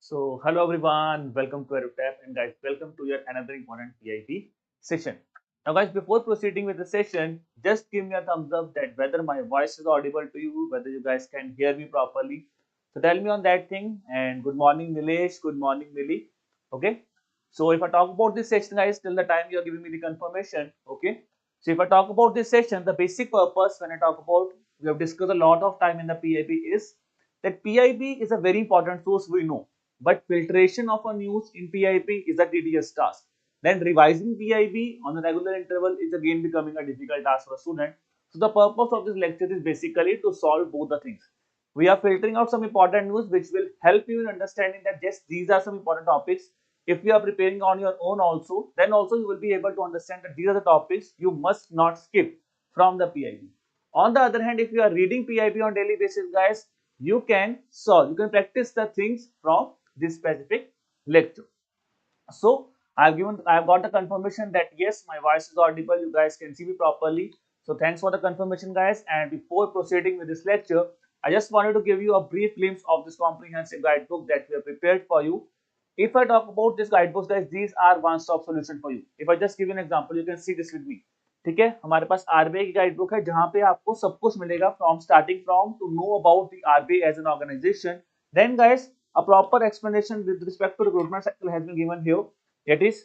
Hello everyone, welcome to EduTap and guys, welcome to your another important PIB session. Now guys, before proceeding with the session, just give me a thumbs up that whether my voice is audible to you, whether you guys can hear me properly. So tell me on that thing. And good morning Nilesh, good morning Lily. Okay. So if I talk about this session guys, till the time you are giving me the confirmation. Okay. So if I talk about this session, the basic purpose when I talk about, we have discussed a lot of time in the PIB is that PIB is a very important source we know, but filtration of a news in PIB is a tedious task. Then revising PIB on a regular interval is again becoming a difficult task for a student. So the purpose of this lecture is basically to solve both the things. We are filtering out some important news which will help you in understanding that yes, these are some important topics. If you are preparing on your own also, then also you will be able to understand that these are the topics you must not skip from the PIB. On the other hand, if you are reading PIB on daily basis, guys, you can solve, you can practice the things from this specific lecture. So I've got the confirmation that yes, my voice is audible, you guys can see me properly. So thanks for the confirmation guys, and before proceeding with this lecture, I just wanted to give you a brief glimpse of this comprehensive guidebook that we have prepared for you. If I talk about this guidebook guys, these are one stop solution for you. If I just give you an example, you can see this with me. ठीक है, हमारे पास RBI की guide book है जहां पे आपको सब कुछ मिलेगा from starting from to know about the RBI as an organisation. Then guys, a proper explanation with respect to recruitment cycle has been given here. It is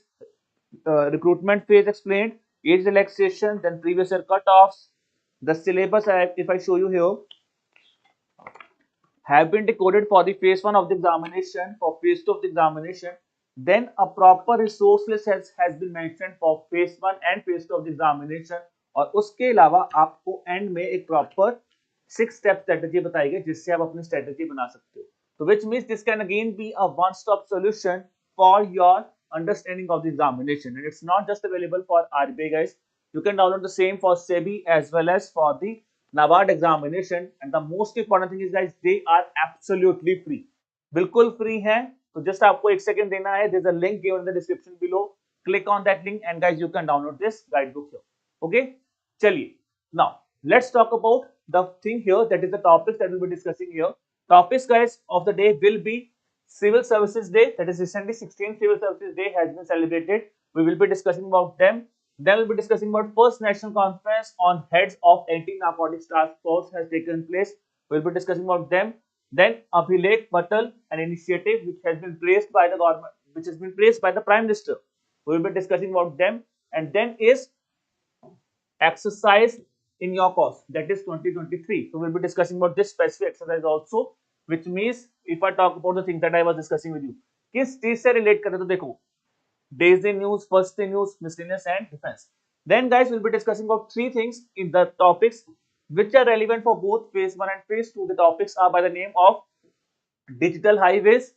recruitment phase explained, age relaxation, then previous year cutoffs. The syllabus, if I show you here, have been decoded for the phase 1 of the examination, for phase 2 of the examination. Then a proper resource list has been mentioned for phase 1 and phase 2 of the examination. और उसके अलावा आपको and में एक proper 6 step strategy बताई गई जिससे आप अपनी स्ट्रेटजी बना सकते हो. So which means this can again be a one-stop solution for your understanding of the examination, and it's not just available for RBI guys. You can download the same for SEBI as well as for the NABARD examination, and the most important thing is guys, they are absolutely free. बिल्कुल free है. तो just आपको एक second देना है. There's a link given in the description below. Click on that link and guys you can download this guidebook here. Okay, चलिए. Now let's talk about the thing here, that is the topics that we'll be discussing here. Topics guys of the day will be Civil Services Day, that is recently 16th Civil Services Day has been celebrated. We will be discussing about them. Then we'll be discussing about first national conference on heads of anti-narcotics task force has taken place. We'll be discussing about them. Then Abhilekh Patal, an initiative which has been praised by the government, which has been praised by the Prime Minister. We will be discussing about them. And then is exercise in your course, that is 2023. So we'll be discussing about this specific exercise also, which means if I talk about the thing that I was discussing with you, किस चीज से relate करें तो देखो, days day news, first day news, miscellaneous and defense. Then guys, we'll be discussing about 3 things in the topics which are relevant for both phase 1 and phase 2. The topics are by the name of digital highways.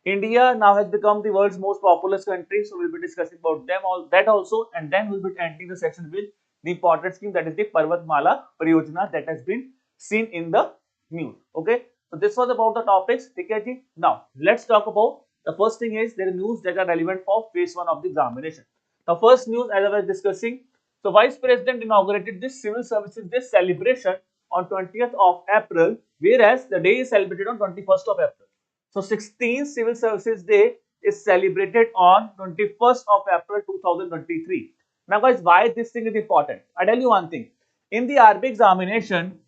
India now has become the world's most populous country, so we'll be discussing about them all that also, and then we'll be ending the section with the important scheme, that is the Parvatmala Pariyojana that has been seen in the news. Okay, so this was about the topics. Okay, now let's talk about the first thing is there are news that are relevant for phase 1 of the examination. The first news, as I was discussing, so Vice President inaugurated this Civil Services Day celebration on 20th of April, whereas the day is celebrated on 21st of April. So 16th Civil Services Day is celebrated on 21st of April 2023. Now guys, why this thing is important? I tell you one thing. In the RBI examination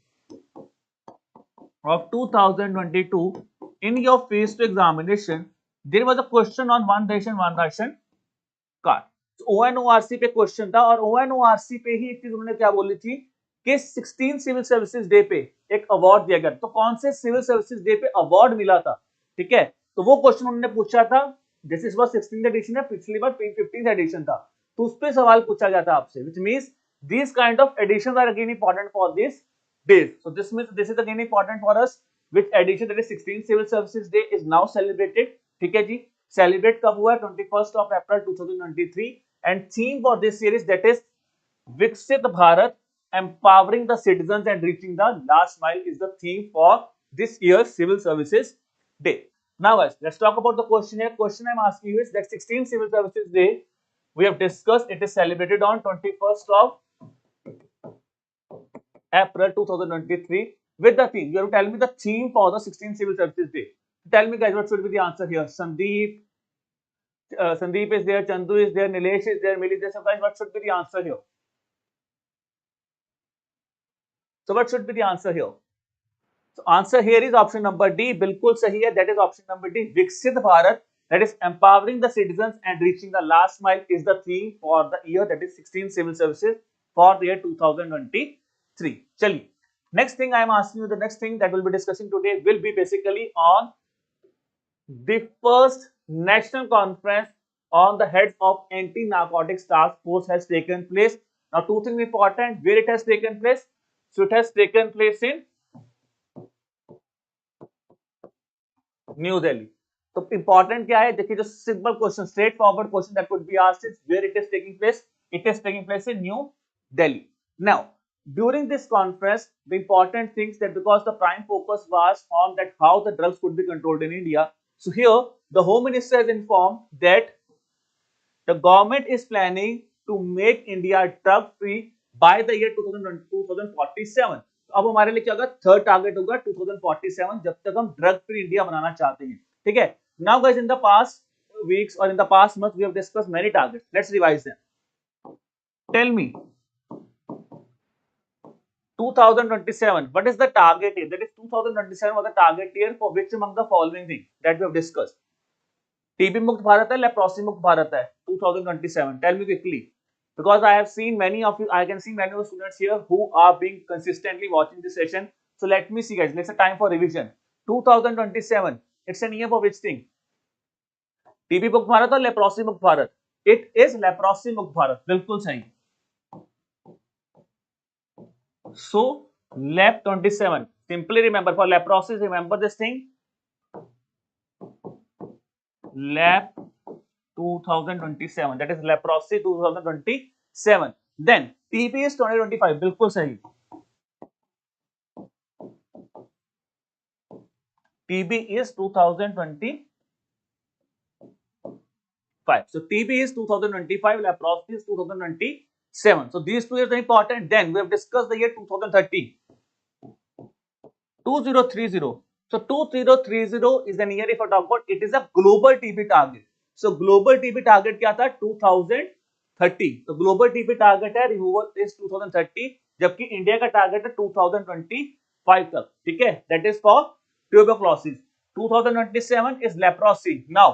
of 2022, in your phase 2 examination, there was a question on one ration card. So ONORC पे question था, और ONORC पे ही एक चीज उन्होंने क्या बोली थी कि 16 सिविल सर्विसेज डे पे एक अवार्ड दिया गया. तो कौन से सिविल सर्विसेज डे पे अवार्ड मिला था, ठीक है, तो वो क्वेश्चन उन्होंने पूछा था. जैसे इस बार 16th एडिशन है, पिछली बार 15th एडिशन था, तो उस पे सवाल पूछा गया था आपसे, which means these kind of editions are again important for this days. So this means this is again important for us, which edition, that is 16th Civil Services Day is now celebrated. ठीक है जी, celebrate कब हुआ है? 21st of April 2023, and theme for this series, that is Viksit Bharat, empowering the citizens and reaching the last mile, is the theme for this year's Civil Services Day. Now guys, let's talk about the question here. Question I'm asking you is that 16th Civil Services Day, we have discussed, it is celebrated on 21st of April 2023 with the theme. You have to tell me the theme for the 16th Civil Services Day. Tell me guys, what should be the answer here? Sandeep is there, Chandu is there, Nilesh is there, Mili is there. So guys, what should be the answer here? So what should be the answer here? So answer here is option number D. बिल्कुल सही है. That is option number D. विकसित Bharat, that is empowering the citizens and reaching the last mile, is the theme for the year, that is 16 civil services for the year 2023. चलिए. Next thing I am asking you, the next thing that we'll be discussing today will be basically on the first national conference on the heads of anti-narcotics task force has taken place. Now, two things important. Where it has taken place? So it has taken place in New Delhi. तो important क्या है? देखिए, जो simple question, straightforward question that could be asked is where it is taking place. It is taking place in New Delhi. Now during this conference, the important things that because the prime focus was on that how the drugs could be controlled in India. So here the home minister has informed that the government is planning to make India drug free by the year 2047. अब हमारे लिए क्या होगा? Third target होगा 2047, जब तक हम drug free India बनाना चाहते हैं. ठीक है. Now guys, in the past weeks और in the past month we have discussed many targets. Let's revise them. Tell me 2027, what is the target year? That is 2027 was the target year for which among the following things that we have discussed? TB मुक्त भारत है, leprosy मुक्त भारत है 2027. Tell me quickly, because I have seen many of you, I can see many of the students here who are being consistently watching this session. So let me see guys, let's say time for revision. 2027, it's an year for which thing? TB मुक्त भारत और leprosy मुक्त Bharat. It is leprosy मुक्त भारत. बिल्कुल सही. So lep 27, simply remember for leprosis, remember this thing, lep 2027, that is leprosy 2027. Then TB is 2025, बिल्कुल सही. TB is 2025. So TB is 2025, leprosy is 2027. So these two years are important. Then we have discussed the year 2030. 2030. So 2030 is an year, if I talk about, it is a global TB target. So global TB target क्या था? 2030. तो global TB target है removal is 2030, जबकि India का target है 2025 तक. ठीक है. That is for tuberculosis. 2027 is leprosy. Now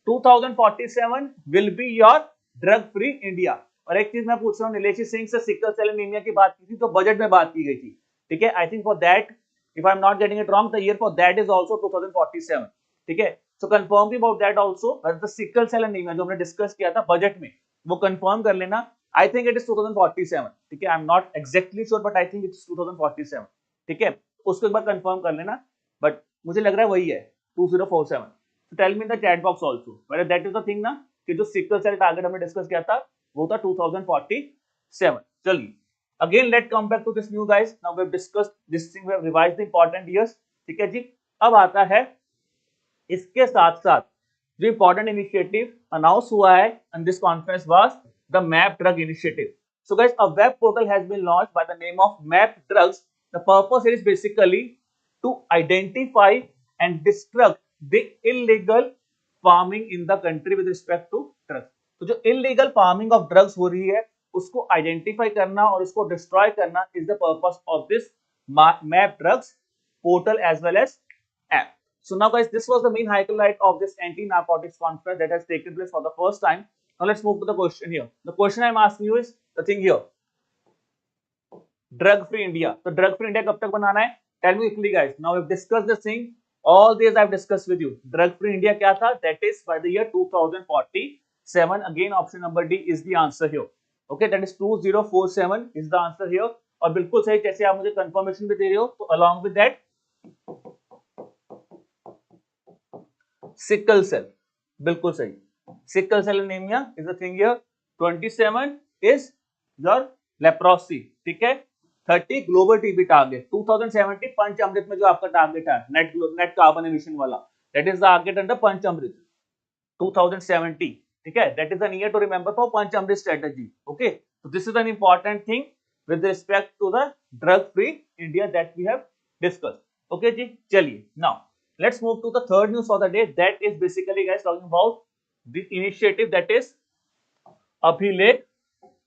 2047 will be your drug free India. और एक चीज मैं पूछ रहा हूँ, नीलेश सिंह से सिकल सेल एनीमिया की बात की थी, तो बजट में बात की गई थी. ठीक है. I think for that, if I am not getting it wrong, the year for that is also 2047. ठीक है. So confirm about that also. But the sickle cell anemia जो हमने डिस्कस किया था बजट में, वो कंफर्म कर लेना. I think it is 2047. ठीक है. I am not exactly sure, but I think it is 2047. ठीक है. उसको एक बार कंफर्म कर लेना. But मुझे लग रहा है वही है 2047. So tell me in the chat box also whether that is the thing ना, कि जो sickle cell टारगेट हमने डिस्कस किया था वो था 2047. चलिए. Again, let's come back to this new guys. Now we have discussed this thing, we have revised the important years. ठीक है जी. अब आता है इसके साथ साथ जो important initiative announce हुआ है and this conference was the MAP drug initiative. So guys, a web portal has been launched by the name of MAP drugs. The purpose is basically to identify and destruct the illegal farming in the country with respect to drugs. तो जो illegal farming of drugs हो रही है उसको identify करना और उसको destroy करना is the purpose of this map drugs portal as well as app. So now guys, this was the main highlight of this anti narcotics conference that has taken place for the first time. Now let's move to the question here. The question I am asking you is the thing here, drug free India. तो drug free India कब तक बनाना है? Tell me quickly guys. Now we have discussed this thing, all this I have discussed with you. Drug free India क्या था? That is by the year 2047. Again option number D is the answer here. Okay, that is 2047 is the answer here. और बिल्कुल सही, जैसे आप मुझे confirmation भी दे रहे हो, तो along with that sickle cell, बिल्कुल सही. sickle cell anemia is the thing here. 27 is your leprosy. ठीक है. 30 global TB target. 2070 पंच अमृत में जो आपका टारगेट है नेट कार्बन एमिशन वाला, that is the target under पंच अमृत 2070. ठीक है. That is an year to remember for Panchamrit strategy. Okay. So this is an important thing with respect to the drug free India that we have discussed. Okay जी. चलिए. Now Let's move to the third news for the day. That is basically, guys, talking about the initiative that is Abhilekh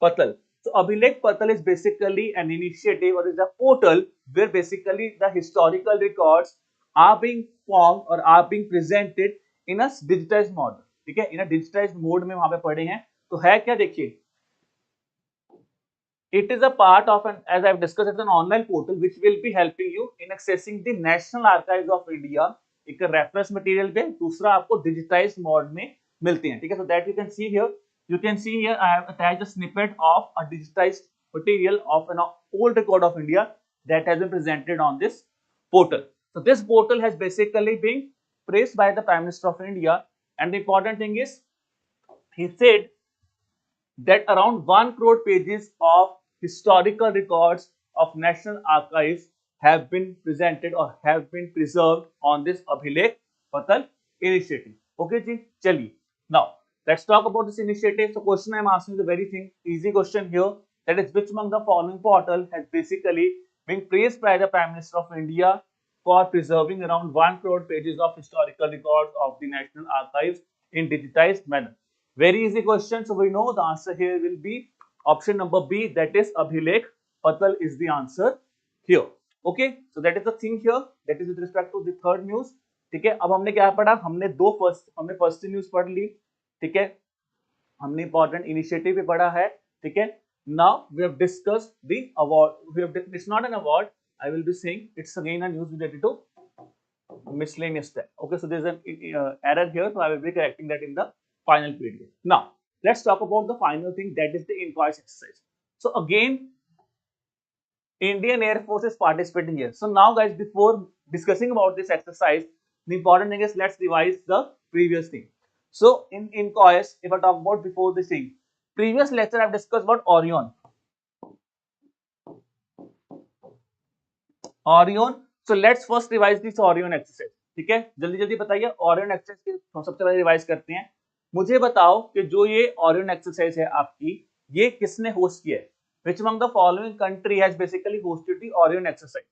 Patal. So Abhilekh Patal is basically an initiative or is a portal where basically the historical records are being formed or are being presented in a digitized mode. ठीक है, इन अ digitised mode में वहां पे पढ़े हैं. तो है क्या, देखिए, it is a part of an, as I've discussed, it's an online portal which will be helping you in accessing the National Archives of India. एक रेफरेंस मटेरियल पे, दूसरा आपको डिजिटाइज्ड मोड में मिलते हैं. ठीक है, so that you can see here, I have attached a snippet of a digitized material of an old record of India that has been presented on this portal. So this portal has basically been praised by the Prime Minister of India, and the important thing is, he said that around 1 crore pages of historical records of National Archives have been presented or have been preserved on this Abhilekh Patal initiative. Okay, ji, chaliye. Now, let's talk about this initiative. So, question I am asking is a very easy question here. That is, which among the following portal has basically been praised by the Prime Minister of India for preserving around 1 crore pages of historical records of the National Archives in digitized manner? Very easy question. So we know the answer here will be option number B, that is Abhilekh Patal is the answer here. Okay, so that is the thing here. That is with respect to the third news. ठीक है, अब हमने क्या पढ़ा, हमने first news पढ़ ली. ठीक है, हमने इंपॉर्टेंट इनिशिएटिव भी पढ़ा है. ठीक है, now we have discussed the award. It's not an award, I will be saying it's again a news related to miscellaneous stuff. Okay, so there's an error here, so I will be correcting that in the final period. Now, let's talk about the final thing, that is the inquest exercise. So again, Indian Air Force is participating here. So now, guys, before discussing about this exercise, the important thing is let's revise the previous thing. So in inquest, if I talk about before this thing, previous lecture I've discussed about Orion. So let's first revise this Orion exercise. ठीक है, जल्दी जल्दी बताइए Orion exercise की सबसे पहले revise करते हैं. मुझे बताओ कि जो ये Orion exercise है आपकी, ये किसने होस्ट किया है? Which among the following country has basically hosted the Orion exercise?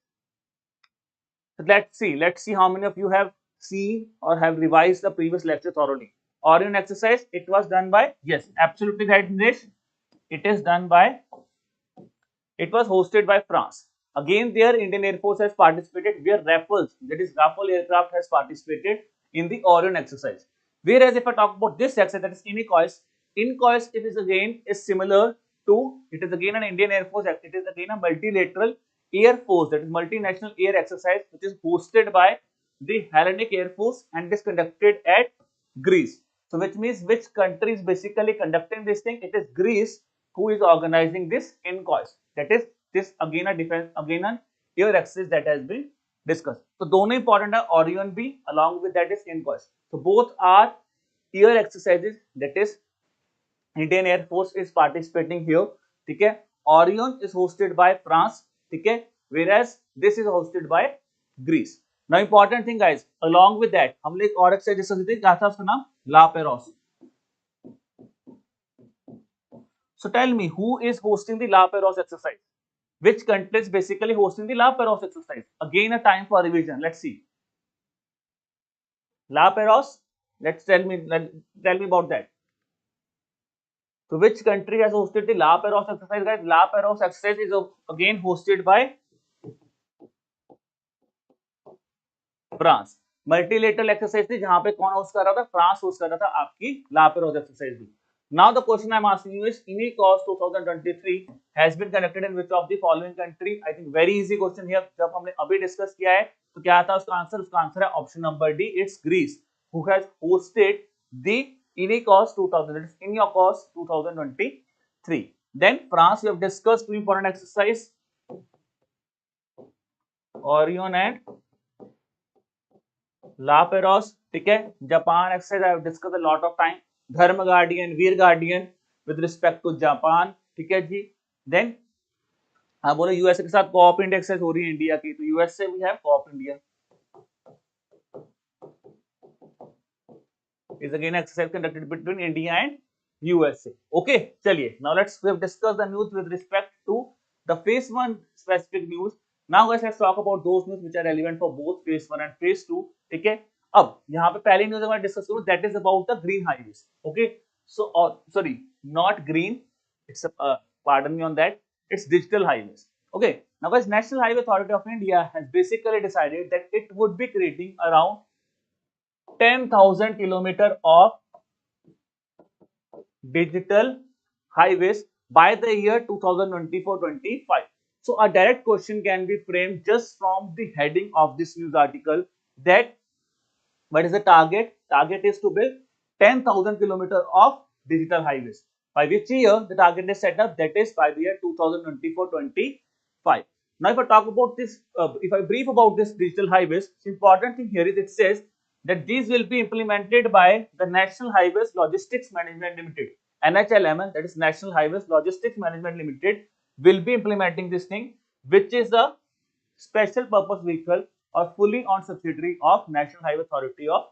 So let's see how many of you have seen or have revised the previous lecture thoroughly. Orion exercise, it was done by, yes, absolutely right, Nilesh. It was hosted by France. Again, there Indian Air Force has participated, where Rafales, that is Rafale aircraft, has participated in the Orion exercise. Whereas if I talk about this exercise, that is inquest, it is again similar to, it is again an Indian Air Force, it is again a multilateral air force, that is multinational air exercise, which is hosted by the Hellenic Air Force and is conducted at Greece. So which means which country is basically conducting this thing? It is Greece who is organizing this inquest. That is this again an air exercise that has been discussed. So दोनों important है, Orion भी, along with that is inquest. So both are air exercises, that is Indian Air Force is participating here. ठीक है, Orion is hosted by France. ठीक है, whereas this is hosted by Greece. Now important thing, guys, along with that हमने एक और exercise discuss की थी, क्या था उसका नाम? लापेरोस. So tell me, who is hosting the Laperouse exercise? Which country is basically hosting the Laperouse exercise? Again, a time for revision. Let's see. Laperouse. Let's tell me about that. So which country has hosted the Laperouse exercise, guys? Laperouse exercise is again hosted by France. Multilateral exercise थी, जहां पे कौन host कर रहा था? France host कर रहा था आपकी लापेरोस एक्सरसाइज भी. Now the question I'm asking you is, INICOS 2023 has been conducted in which of the following country? I think very easy question here. जब हमने अभी डिस्कस किया है तो क्या था उसका आंसर? उसका आंसर है option number D, it's Greece, who has hosted the INICOS 2023. Then France, we have discussed two important exercise, Orion and Laperouse. ठीक है, Japan exercise I have discussed a lot of time. Dharma guardian, Veer guardian with respect to Japan. ठीक है जी. Then हाँ बोले USA के साथ co-op India exercise हो रही है इंडिया की, तो USA we have Cope India is again exercise conducted between India and USA. Okay, चलिए. Now let's we have discussed the news with respect to the phase 1 specific news. Now guys, let's talk about those news which are relevant for both phase 1 and phase 2. ठीक है, अब यहाँ पे पहली news मैं discuss करूँ, that is about the green highways. Okay, so sorry, not green, it's pardon me on that, it's digital highways. Okay, now guys, National Highway Authority of India has basically decided that it would be creating around 10,000 kilometer of digital highways by the year 2024-25. So a direct question can be framed just from the heading of this news article, that what is the target? Target is to build 10,000 kilometers of digital highways. By which year the target is set up? That is by the year 2024-25. Now, if I talk about this, if I brief about this digital highways, the important thing here is it says that these will be implemented by the National Highways Logistics Management Limited, NHLML, that is National Highways Logistics Management Limited, will be implementing this thing, which is a special purpose vehicle or fully owned subsidiary of National Highway Authority of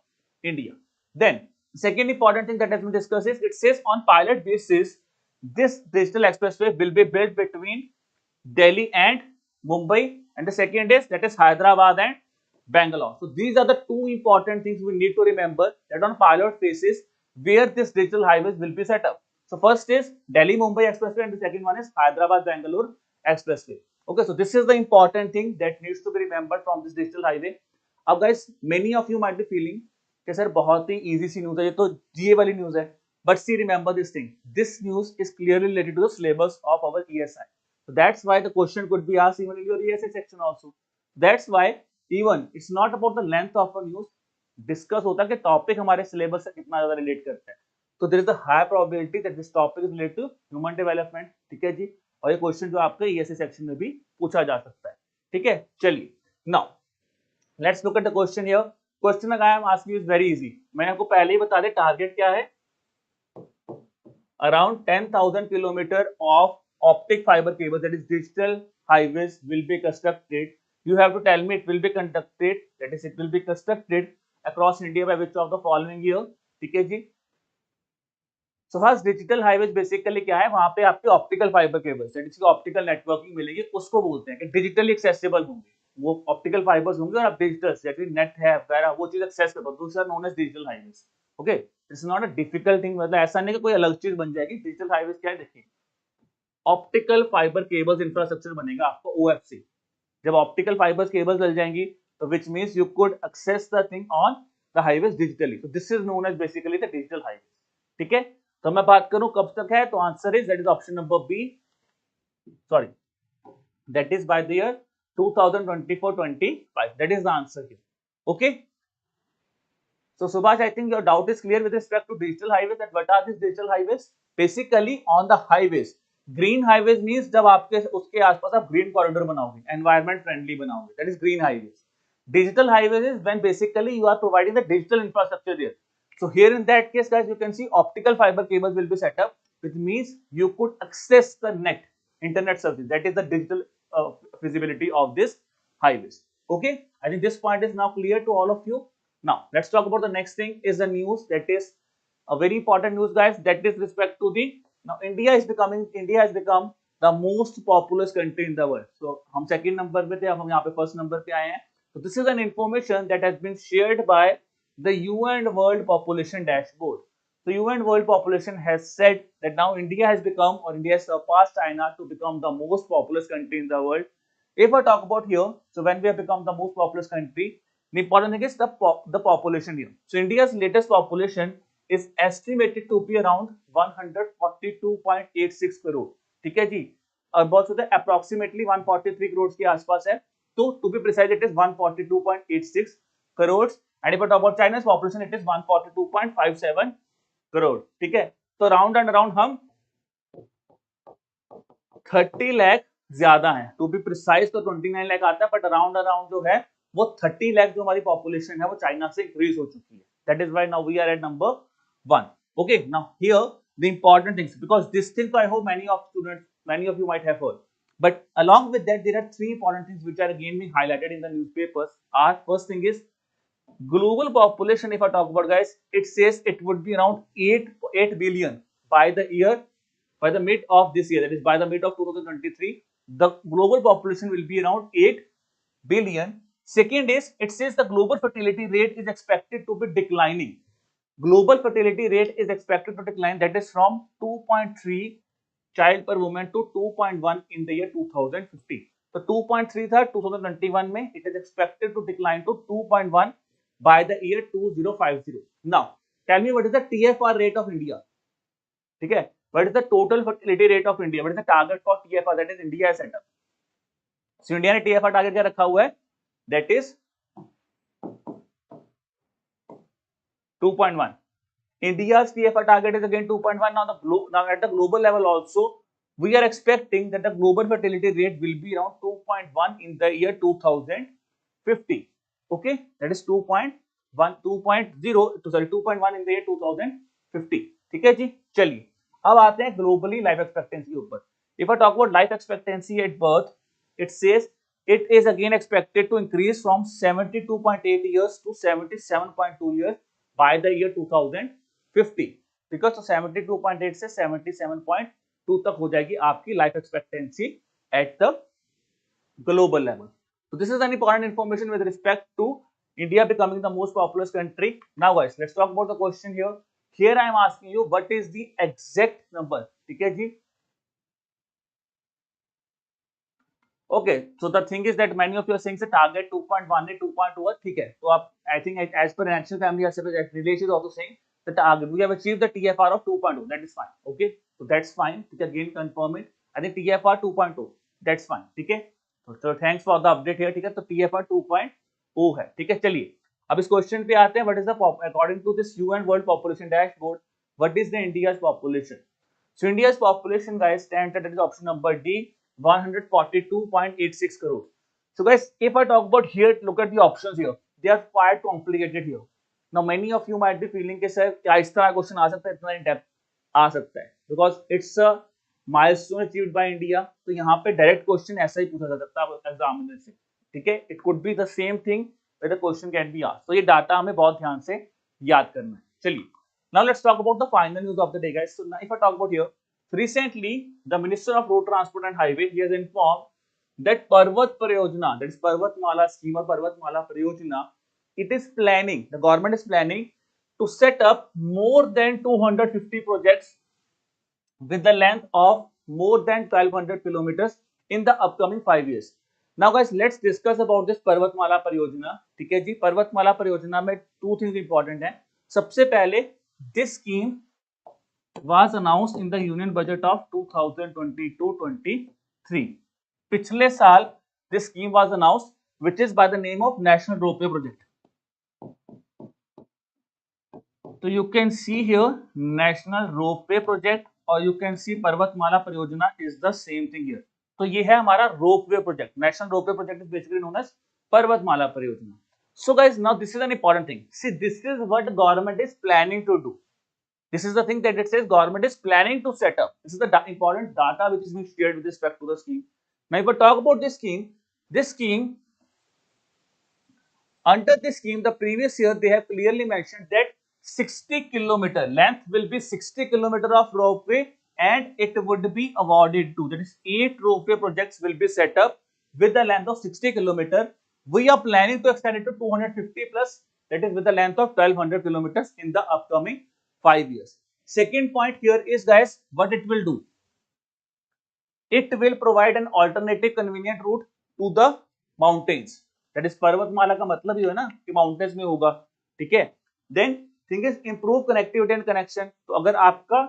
India. Then, second important thing that has been discussed is it says on pilot basis, this digital expressway will be built between Delhi and Mumbai, and the second is that is Hyderabad and Bangalore. So these are the two important things we need to remember, that on pilot basis where this digital highways will be set up. So first is Delhi Mumbai expressway and the second one is Hyderabad Bangalore expressway. Okay, so this is the important thing that needs to be remembered from this digital highway. अब guys, many of you might be feeling कि sir बहुत ही easy सी news है, ये तो GA वाली news है. But see, remember this thing. This news is clearly related to the syllabus of our ESI. So that's why the question could be asked even in your ESI section also. That's why even it's not about the length of a news. Discuss होता है कि topic हमारे syllabus से कितना ज़्यादा relate करता है. So there is a high probability that this topic is related to human development. ठीक है जी. और ये क्वेश्चन जो आपके ESI सेक्शन में भी पूछा जा सकता है. ठीक है, चलिए. Now let's look at the question here. Question that I am asking you is very easy. मैंने आपको पहले ही बता दें टारगेट क्या है. Around 10,000 kilometer of optic fiber cables, that is digital highways, will be constructed. You have to tell me it will be conducted, that is it will be constructed across India by which of the following year. ठीक है जी. So first digital highways basically क्या है, वहां पे आपके optical fibre cables, जिसकी optical networking मिलेगी, उसको बोलते हैं कि डिजिटली एक्सेसिबल होंगे. वो ऑप्टिकल फाइबर्स होंगे और आप डिजिटल जैसे नेट है वगैरह वो चीज एक्सेस कर पाओ. दूसरा known as digital highways. Okay, it's not a difficult thing, मतलब ऐसा नहीं कि कोई अलग चीज बन जाएगी. डिजिटल हाईवेज क्या है, देखिए ऑप्टिकल फाइबर केबल्स इंफ्रास्ट्रक्चर बनेगा आपको ओएफसी. जब ऑप्टिकल फाइबर्स केबल्स लग जाएंगी तो which means you could access the thing on the highways digitally. So this is known as basically the digital highways. ठीक है, तो मैं बात करूं कब तक है, तो answer is that is option number B, sorry, that is by the year 2024-25. that is the answer here. Okay, so Subhash, I think your doubt is clear with respect to digital highways, that what are these digital highways? Basically on the highways, green highways means जब आपके उसके आसपास आप green corridor बनाओगे, environment friendly बनाओगे, that is green highways. Digital highways is when basically you are providing the digital infrastructure there. So here in that case guys, you can see optical fiber cables will be set up, which means you could access the net internet service, that is the digital feasibility of this highways. Okay, I think this point is now clear to all of you. Now let's talk about the next thing, is the news that is a very important news guys, that is respect to the, now India has become the most populous country in the world. So हम second number पे थे, अब हम यहाँ पे first number पे आए हैं. So this is an information that has been shared by the UN World Population Dashboard. So UN World Population has said that now India has become, or India has surpassed China to become the most populous country in the world. If I talk about here, so when we have become the most populous country, the important thing is the population here. So India's latest population is estimated to be around 142.86 crore. ठीक है जी, और बहुत होता है approximately 143 crores के आसपास है. तो to be precise it is 142.86 crores. And if I talk about China's population, it is 142.57 crore. ठीक है, तो राउंड एंड अराउंड हम 30 लाख ज्यादा हैं. टू बी प्रिसाइज तो 29 लाख आता है, बट अराउंड जो है वो 30 लाख जो हमारी पॉपुलेशन है वो चाइना से इंक्रीज हो चुकी है. That is why now we are at number 1. Okay, now here the important things, because this thing I hope many of you might have heard, but along with that there are three important things which are again being highlighted in the newspapers. Our first thing is global population. If I talk about guys, it says it would be around 8 billion by the mid of this year, that is by the mid of 2023. The global population will be around 8 billion. Second is, it says the global fertility rate is expected to be declining. Global fertility rate is expected to decline, that is from 2.3 child per woman to 2.1 in the year 2050. So 2.3 था 2021 में, it is expected to decline to 2.1 by the year 2050. Now tell me, what is the TFR rate of India? ठीक है, what is the total fertility rate of India? What is the target for TFR that is India has set up? So India ने TFR target क्या रखा हुआ है? That is 2.1. India's TFR target is again 2.1. Now at the global level also, we are expecting that the global fertility rate will be around 2.1 in the year 2050. Okay, that is 2.1, 2.1 in the year 2050. ठीक है जी, चलिए अब आते हैं globally life expectancy के ऊपर. If I talk about life expectancy at birth, it says it is again expected to increase from 72.8 years to 77.2 years by the year 2050. because तो 72.8 से 77.2 तक हो जाएगी आपकी life expectancy at the global level. So this is an important information with respect to India becoming the most populous country. Now guys, let's talk about the question here. Here I am asking you, what is the exact number? ठीक है जी. Okay, so the thing is that many of you are saying the target 2.1 है, 2.2 है, ठीक है. तो आप, I think as per National Family Relation is also saying the target, we have achieved the TFR of 2.2, that is fine. Okay, so that's fine. Again confirm it. I think TFR 2.2, that's fine. ठीक है. So thanks for the update here. ठीक है, तो TFR 2.0 है. ठीक है, चलिए अब इस क्वेश्चन पे आते हैं. What is the according to this UN World Population Dashboard, what is the India's population? So India's population, guys, stands at, that is option number D, 142.86 crore. So guys, if I talk about here, look at the options here. They are quite complicated here. Now many of you might be feeling कि sir क्या इस तरह question आ सकता है, इतना in depth आ सकता है, because it's a milestone achieved by India. तो यहाँ पे डायरेक्ट क्वेश्चन ऐसा ही पूछा जा सकता है एग्जामिनर से. ठीक है, it could be the same thing where the question can be asked. तो ये डाटा हमें बहुत ध्यान से याद करना है. चलिए, now let's talk about the final news of the day, guys. So now if I talk about here, recently the Minister of Road Transport and Highway, he has informed that Parvat Pariyojana, that is Parvatmala scheme or Parvatmala Pariyojana, it is planning, the government is planning to set up more than 250 projects with the length of more than 1200 kilometers in the upcoming 5 years. Now guys, let's discuss about this पर्वतमाला परियोजना. ठीक है जी, पर्वतमाला परियोजना में two things important है. सबसे पहले, this scheme was announced in the union budget of 2022-23. पिछले साल this scheme was announced, which is by the name of National Ropeway Project. So you can see here National Ropeway Project, or you can see पर्वतमाला परियोजना is the same thing here. तो ये है हमारा ropeway project. National ropeway project is basically known as Parvatmala परियोजना. So guys, now this is an important thing. See, this is what government is planning to do. This is the thing that it says government is planning to set up. This is the important data which is being shared with respect to the scheme. Now if I talk about this scheme, under this scheme, the previous year they have clearly mentioned that 60 kilometer length will be 60 kilometer of ropeway, and it would be awarded to, that is 8 ropeway projects will be set up with the length of 60 kilometer. We are planning to extend it to 250 plus, that is with the length of 1200 kilometers in the upcoming 5 years. Second point here is, guys, what it will do. It will provide an alternative convenient route to the mountains. That is पर्वतमाला का मतलब ये है ना कि mountains में होगा. ठीक है. Then thing is improve connectivity and connection. तो अगर आपका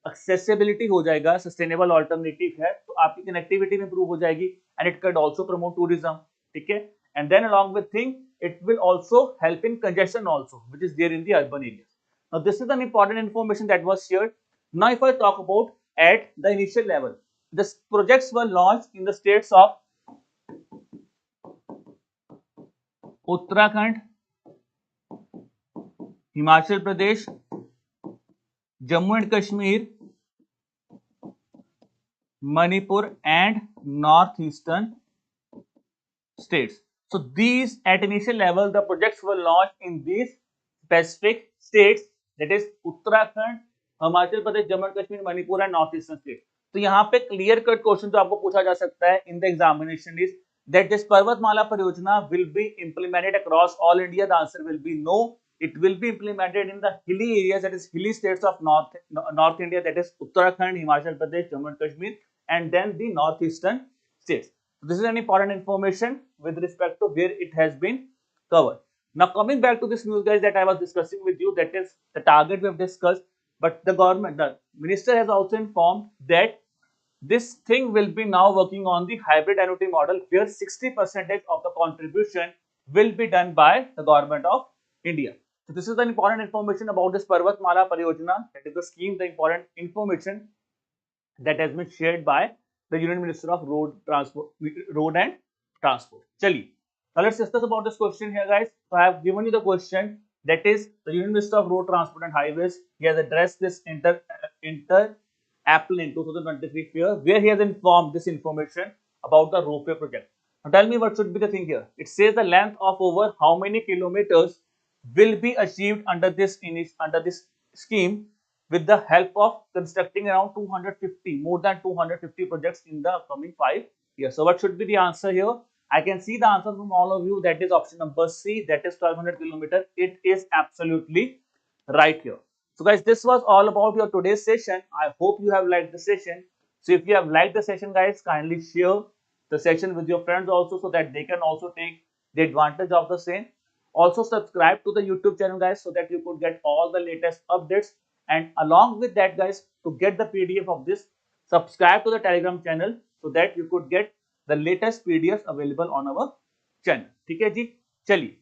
एक्सेसिबिलिटी हो जाएगा, सस्टेनेबल ऑल्टरनेटिव है, तो आपकी कनेक्टिविटी में इंप्रूव हो जाएगी, and it can also promote tourism. ठीक है. And then along with thing, it will also help in congestion also which is there in the urban area. Now this is an important information that was shared. Now if I talk about at the initial level, the projects were launched in the states of Uttarakhand, Himachal Pradesh, Jammu and Kashmir, Manipur and northeastern states. So these at initial level the projects were launched in these specific states, that is Uttarakhand, Himachal Pradesh, Jammu and Kashmir, Manipur and northeastern states. तो यहाँ पे clear cut question जो आपको पूछा जा सकता है in the examination is that this Parvatmala Pariyojana will be implemented across all India? The answer will be no. It will be implemented in the hilly areas, that is hilly states of North India, that is Uttarakhand, Himachal Pradesh, Jammu and Kashmir, and then the northeastern states. So this is an important information with respect to where it has been covered. Now coming back to this news, guys, that I was discussing with you, that is the target we have discussed, but the government, the minister has also informed that this thing will be now working on the hybrid annuity model, where 60% of the contribution will be done by the government of India. So this is the important information about this Parvatmala Pariyojana, that is the scheme, the important information that has been shared by the Union Minister of Road and Transport. Chaliye. Now let's discuss about this question here, guys. So I have given you the question, that is the Union Minister of Road Transport and Highways. He has addressed this inter April in 2023 fair, where he has informed this information about the ropeway project. Now tell me what should be the thing here. It says the length of over how many kilometers will be achieved under this scheme with the help of constructing around 250, more than 250 projects in the upcoming 5 years. So what should be the answer here? I can see the answer from all of you, that is option number C, that is 1200 kilometers. It is absolutely right here. So guys, this was all about your today's session. I hope you have liked the session. So if you have liked the session, guys, kindly share the session with your friends also, so that they can also take the advantage of the same. Also subscribe to the YouTube channel, guys, so that you could get all the latest updates. And along with that, guys, to get the PDF of this, subscribe to the Telegram channel, so that you could get the latest PDFs available on our channel. ठीक है जी, चलिए.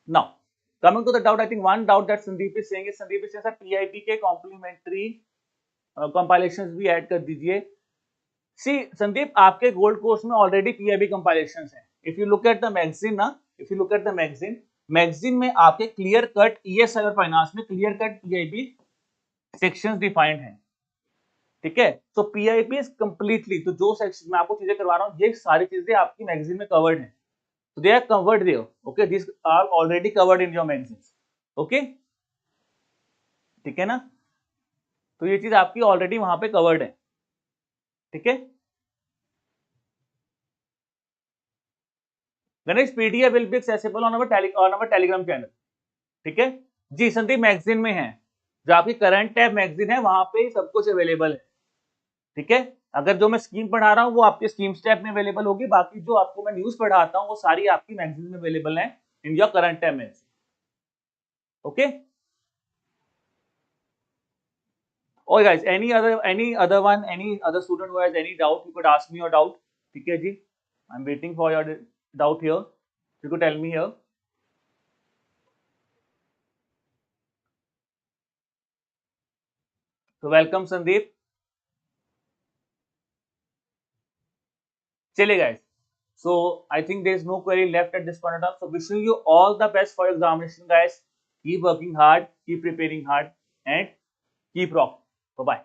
Now coming to the doubt, I think one doubt that Sandeep is saying that PIB के complimentary compilations भी add कर दीजिए. See Sandeep, आपके gold course में already PIB compilations हैं. If you look at the magazine ना, if you look at the magazine में आपके clear cut ESI और finance में clear cut PIB sections defined हैं. ठीक है. So PIB is completely, तो जो सेक्शन मैं आपको चीजें करवा रहा हूँ, ये सारी चीजें आपकी मैगजीन में कवर्ड हैं. So they are covered there. Okay, these are already covered in your magazines. Okay, ठीक है ना. तो ये चीज आपकी ऑलरेडी वहां पे कवर्ड है. ठीक है. Ganesh, PDF will be accessible on our Telegram channel. ठीक है जी. संदीप, मैगजीन में है, जो आपकी करंट टैब मैगजीन है, वहां पे सब कुछ अवेलेबल है. ठीक है. अगर जो मैं स्कीम पढ़ा रहा हूँ वो आपके स्कीम्स टैब में अवेलेबल होगी. बाकी जो आपको मैं न्यूज पढ़ाता हूँ वो सारी आपकी मैगजीन में अवेलेबल है in your current tab magazine. Okay. और guys, any other student who has any doubt, you could ask me your doubt. ठीक है जी. I'm waiting for your doubt here. You could tell me here. So welcome Sandeep. चलिए guys. So I think there is no query left at this point of time. So wishing you all the best for your examination, guys. Keep working hard, keep preparing hard, and keep rock. Bye bye.